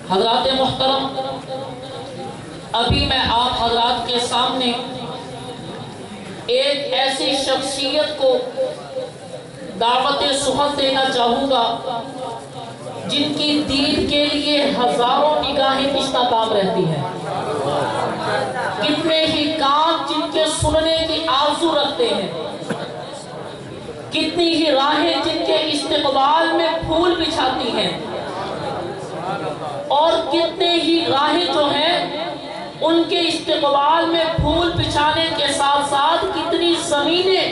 حضرات محترم، ابھی میں آپ حضرات کے سامنے ایک ایسی شخصیت کو دعوت صحبت دینا چاہوں گا جن کی دین کے لیے ہزاروں نگاہیں تاب رہتی ہیں، کتنے ہی کان جن کے سننے کی آرزو رکھتے ہیں، کتنی ہی راہیں جن کے استقبال میں پھول بچھاتی ہیں، اور کتنے ہی راہیں جو ہیں ان کے استقبال میں پھول بچھانے کے ساتھ ساتھ کتنی زمینیں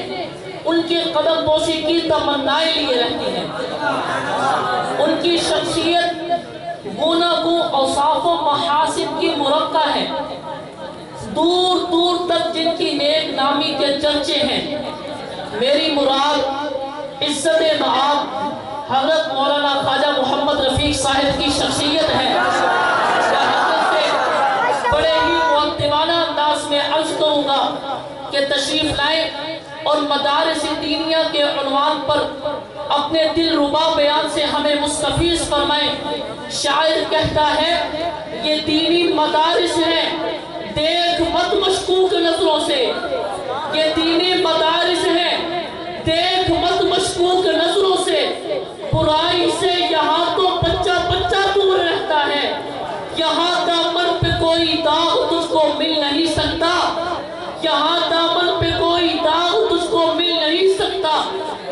ان کے قدم بوسی کی تمنائیں لیے رہتی ہیں۔ ان کی شخصیت گوناگوں اوصاف و محاسن کی مرقع ہے، دور دور تک جن کی نیک نامی کے چرچے ہیں۔ میری مراد عزت مآب حضرت مولانا خواجہ محمد رفیق صاحب کی شخصیت ہے۔ بڑے ہی معتمانہ انداز میں عرض کروں گا کہ تشریف لائیں اور مدارس دینیہ کے عنوان پر اپنے دل ربا بیان سے ہمیں مستفیض فرمائیں۔ شاعر کہتا ہے یہ دینی مدارس ہیں، دیکھ مت مشکوک نظروں سے، یہ دینی مدارس ہیں، دیکھ مت مشکوک نظروں سے، برائی سے یہاں تو بچہ بچہ دور رہتا ہے، یہاں دامن پہ کوئی داغ تجھ کو مل نہیں سکتا، یہاں دامن پہ کوئی داغ تجھ کو مل نہیں سکتا،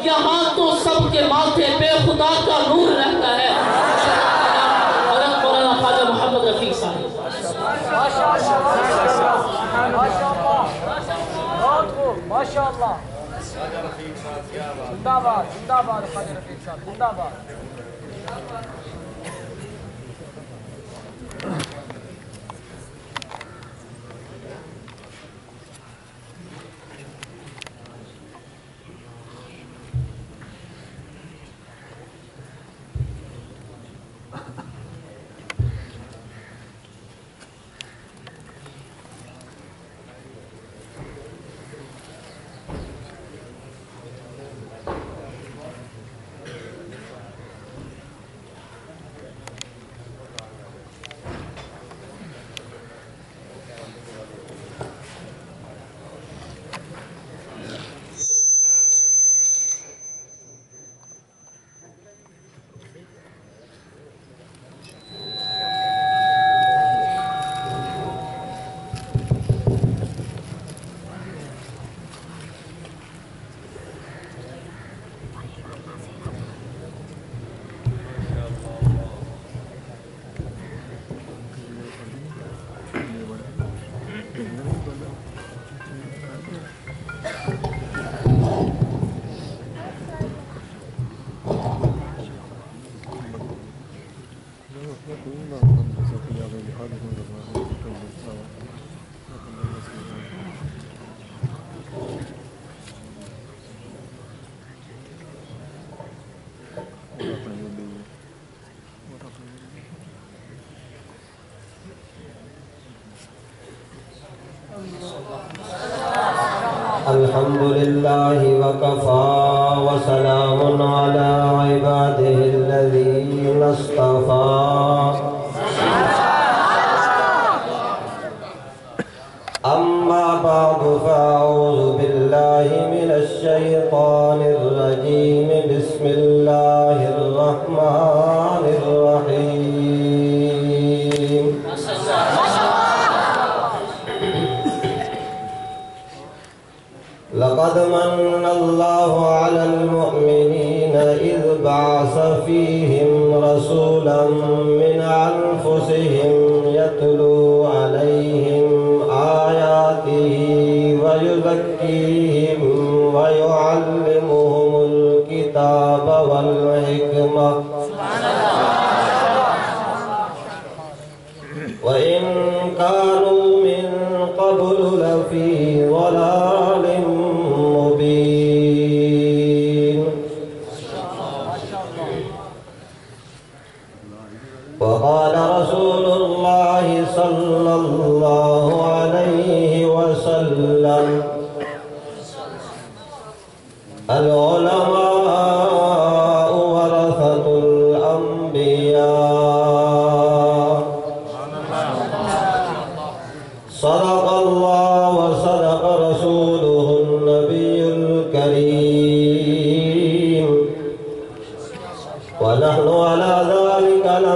یہاں تو سب کے ماتھے پہ خدا کا نور رہتا ہے۔ حضرت مولانا خواجہ محمد رفیق صاحب۔ ماشاءاللہ زندہ باد، زندہ باد خواجہ رفیق صاحب، زندہ باد۔ الحمدللہ وکفا وسلام علی عبادہ الذین اصطفا، اما بعد فاعوذ باللہ من الشیطان الرجیم، بسم اللہ الرحمن الرحیم۔ لقد من اللہ علی المؤمنین اذ بعث فیہم رسولا من انفسہم یتلو علیہم آیاتہ ویزکیہم ویعلمہم الکتاب والحکمہ وَإِن كَانُوا مِن قَبْلُ لَفِي ضَلَالٍ مُبِينٍ۔ وقال رسول الله صلى الله عليه وسلم: العلماء ورثة الأنبياء،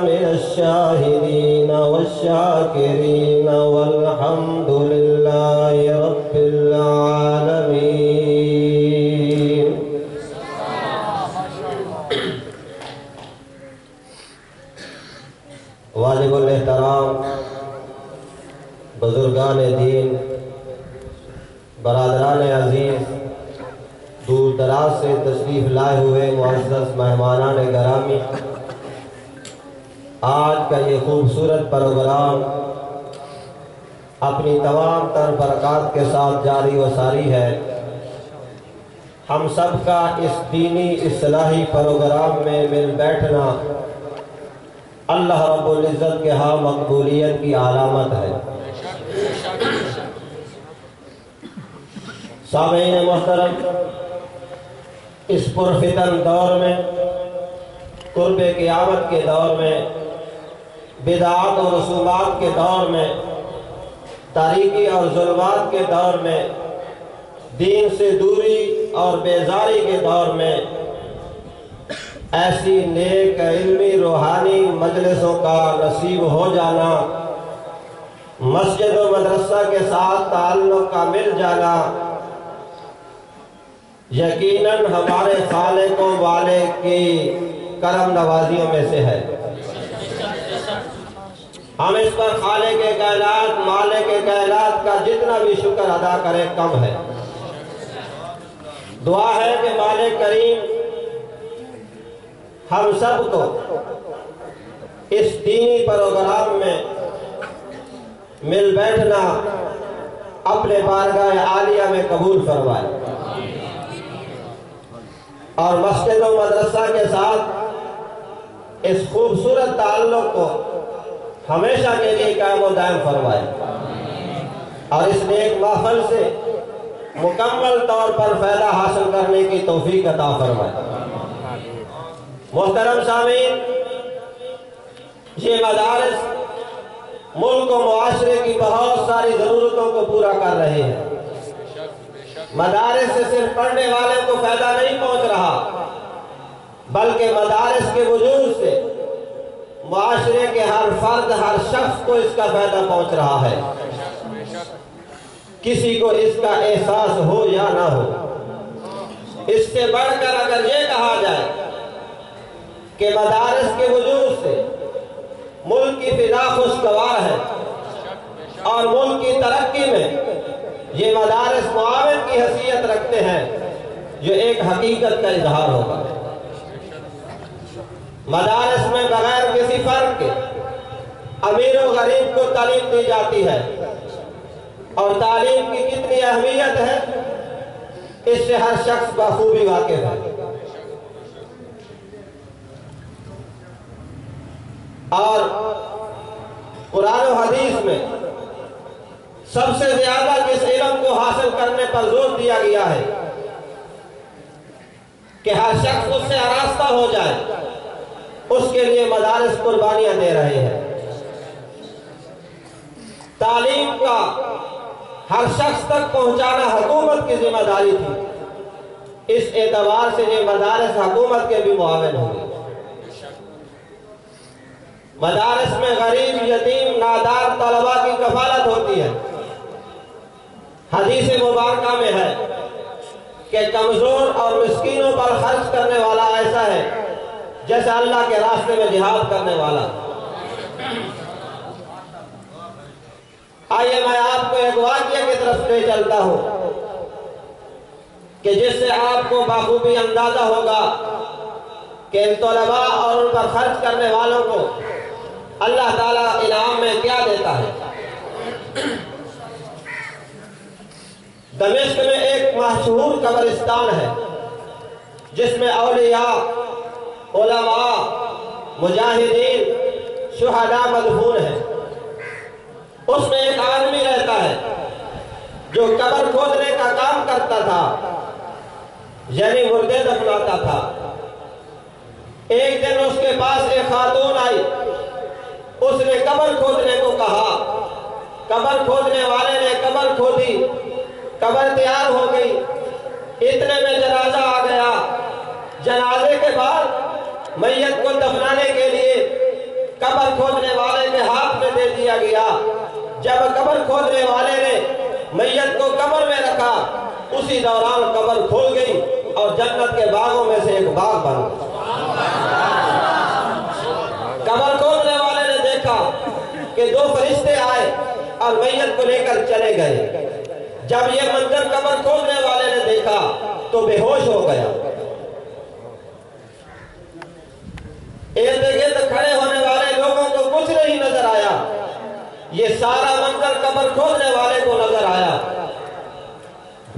من الشاهدين والشاكرين والحمد لله رب العالمين. واجب الاحترام بزرگان دین، برادران عزیز، دور دراز سے تشریف لائے ہوئے معزز مہمانان گرامی، آج کا یہ خوبصورت پروگرام اپنی تمام تر برکات کے ساتھ جاری و ساری ہے۔ ہم سب کا اس دینی اصلاحی پروگرام میں مل بیٹھنا اللہ رب العزت کے ہاں مقبولیت کی علامت ہے۔ سامعین محترم، اس پرفتن دور میں، قرب قیامت کے دور میں، بدعات و رسومات کے دور میں، تاریکی اور ظلمات کے دور میں، دین سے دوری اور بیزاری کے دور میں، ایسی نیک علمی روحانی مجلسوں کا نصیب ہو جانا، مسجد و مدرسہ کے ساتھ تعلق کا مل جانا، یقیناً ہمارے خالق و مالک کی کرم نوازیوں میں سے ہے۔ ہم اس پر خالق کائنات مالک کائنات کا جتنا بھی شکر ادا کریں کم ہے۔ دعا ہے کہ مالک کریم ہم سب کو اس دینی پروگرام میں مل بیٹھنا اپنے بارگاہ عالیہ میں قبول فرمائے، اور مسجد و مدرسہ کے ساتھ اس خوبصورت تعلق کو ہمیشہ کے لیے قائم و دائم فرمائے، اور اس نیک محفل سے مکمل طور پر فائدہ حاصل کرنے کی توفیق عطا فرمائے۔ محترم سامعین، یہ مدارس ملک و معاشرے کی بہت ساری ضرورتوں کو پورا کر رہے ہیں۔ مدارس سے صرف پڑھنے والے کو فائدہ نہیں پہنچ رہا، بلکہ مدارس کے وجود سے معاشرے کے ہر فرد ہر شخص کو اس کا فائدہ پہنچ رہا ہے، کسی کو اس کا احساس ہو یا نہ ہو۔ اس سے بڑھ کر اگر یہ کہا جائے کہ مدارس کے وجود سے ملک کی فضا خوشگوار ہے اور ملک کی ترقی میں یہ مدارس معاون کی حیثیت رکھتے ہیں، جو ایک حقیقت کا اظہار ہوگا۔ مدارس میں بغیر کسی فرق کے امیر و غریب کو تعلیم دی جاتی ہے، اور تعلیم کی کتنی اہمیت ہے اس سے ہر شخص بخوبی واقف ہے۔ اور قرآن و حدیث میں سب سے زیادہ جس علم کو حاصل کرنے پر زور دیا گیا ہے کہ ہر شخص اس سے آراستہ ہو جائے، اس کے لیے مدارس قربانیاں دے رہے ہیں۔ تعلیم کا ہر شخص تک پہنچانا حکومت کی ذمہ داری تھی، اس اعتبار سے یہ مدارس حکومت کے بھی معاون ہوں گے۔ مدارس میں غریب، یتیم، نادار طلباء کی کفالت ہوتی ہے۔ حدیث مبارکہ میں ہے کہ کمزور اور مسکینوں پر خرچ کرنے والا ایسا ہے جیسے اللہ کے راستے میں جہاد کرنے والا۔ آئیے میں آپ کو ایک واقعہ کی طرف لے چلتا ہوں کہ جس سے آپ کو بخوبی اندازہ ہوگا کہ ان طلباء اور ان پر خرچ کرنے والوں کو اللہ تعالیٰ انعام میں کیا دیتا ہے۔ دمشق میں ایک مشہور قبرستان ہے جس میں اولیاء، علماء، مجاہدین، شہداء مدفون ہیں۔ اس میں ایک آدمی رہتا ہے جو قبر کھودنے کا کام کرتا تھا، یعنی مردے دفناتا تھا۔ ایک دن اس کے پاس ایک خاتون آئی، اس نے قبر کھودنے کو کہا۔ قبر کھودنے والے نے قبر کھودی، قبر تیار ہو گئی، اتنے میں جنازہ آ گیا۔ جنازے کے بعد میت کو دفنانے کے لیے دیا. جب قبر کھودنے والے نے میت کو قبر میں رکھا اسی دوران قبر کھول گئی اور جنت کے باغوں میں سے ایک باغ بن گیا. قبر کھودنے والے نے دیکھا کہ دو فرشتے آئے اور میت کو لے کر چلے گئے. جب یہ منظر قبر کھودنے والے نے دیکھا تو بے ہوش ہو گیا. ارد گرد کھڑے ہونے والے لوگوں کو کچھ نہیں نظر آیا. یہ سارا منظر قبر کھودنے والے کو نظر آیا.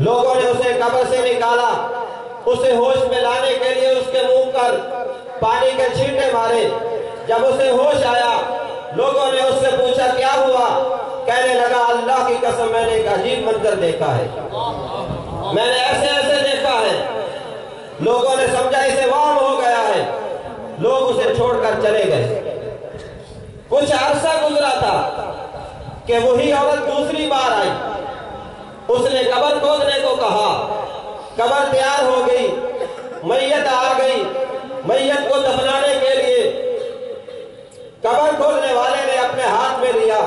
لوگوں نے اسے قبر سے نکالا. اسے ہوش میں لانے کے لیے اس کے منہ پر پانی کے چھینٹے مارے. جب اسے ہوش آیا لوگوں نے اس سے پوچھا کیا ہوا؟ کہنے لگا اللہ کی قسم میں نے ایک عجیب منظر دیکھا ہے. میں نے ایسے ایسے دیکھا ہے. لوگوں نے سمجھا اسے وہم ہو گیا ہے. لوگ اسے چھوڑ کر چلے گئے. کچھ عرصہ گزرا تھا کہ وہی عورت دوسری بار آئی. اس نے قبر کھودنے کو کہا. قبر تیار ہو گئی. میت آ گئی. میت کو دفنانے کے لیے قبر کھودنے والے نے اپنے ہاتھ میں لیا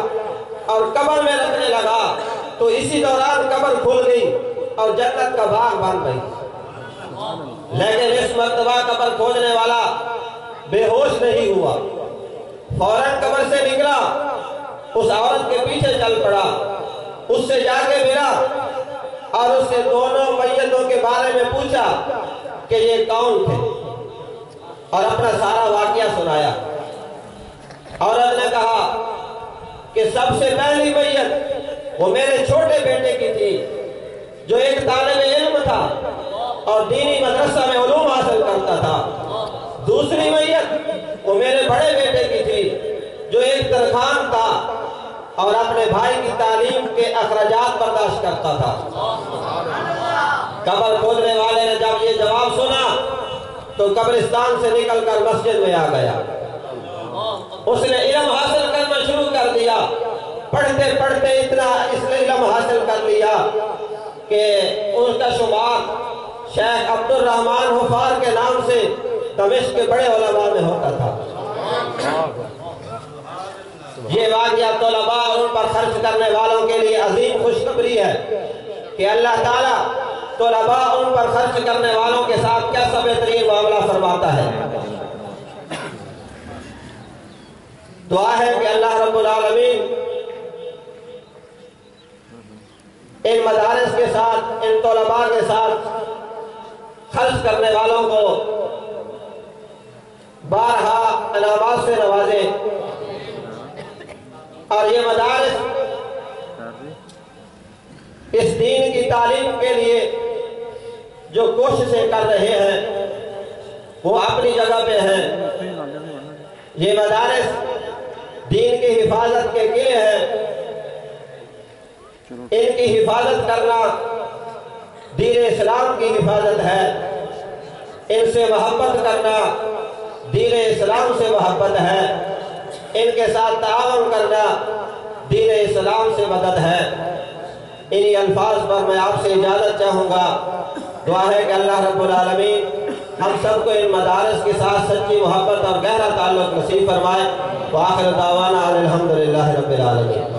اور قبر میں رکھنے لگا تو اسی دوران قبر کھل گئی اور جنت کا باغ بن گئی. لیکن اس مرتبہ قبر کھودنے والا بے ہوش نہیں ہوا. فوراً قبر سے نکلا. اس عورت کے پیچھے چل پڑا. اس سے جا کے ملا اور اس سے دونوں میتوں کے بارے میں پوچھا کہ یہ کون تھے اور اپنا سارا واقعہ سنایا. عورت نے کہا کہ سب سے پہلی میت وہ میرے چھوٹے بیٹے کی تھی جو ایک طالب علم تھا اور دینی مدرسہ میں علوم حاصل کرتا تھا. دوسری میت وہ میرے بڑے بیٹے کی تھی جو ایک ترخان تھا اور اپنے بھائی کی تعلیم کے اخراجات برداشت کرتا تھا. قبر کھودنے والے نے جب یہ جواب سنا تو قبرستان سے نکل کر مسجد میں آ گیا. اس نے علم حاصل کرنا شروع کر دیا. پڑھتے پڑھتے اتنا اس نے علم حاصل کر لیا کہ اس کا شمار شیخ عبد الرحمن حفار کے نام سے دمشق کے بڑے علماء میں ہوتا تھا. یہ واقعہ طلباء اور ان پر خرچ کرنے والوں کے لیے عظیم خوشخبری ہے کہ اللہ تعالیٰ طلباء ان پر خرچ کرنے والوں کے ساتھ کیسا بہترین معاملہ فرماتا ہے. دعا ہے کہ اللہ رب العالمین ان مدارس کے ساتھ ان طلباء کے ساتھ خرچ کرنے والوں کو بارہا انعامات سے نوازے اور یہ مدارس اس دین کی تعلیم کے لیے جو کوششیں کر رہے ہیں وہ اپنی جگہ پہ ہیں. یہ مدارس دین کی حفاظت کے لیے ہیں. ان کی حفاظت کرنا دین اسلام کی حفاظت ہے. ان سے محبت کرنا دین اسلام سے محبت ہے. ان کے ساتھ تعاون کرنا دین اسلام سے مدد ہے. انہی الفاظ پر میں آپ سے اجازت چاہوں گا. دعا ہے کہ اللہ رب العالمین ہم سب کو ان مدارس کے ساتھ سچی محبت اور گہرا تعلق نصیب فرمائے. وآخر دعوانا الحمدللہ رب العالمین.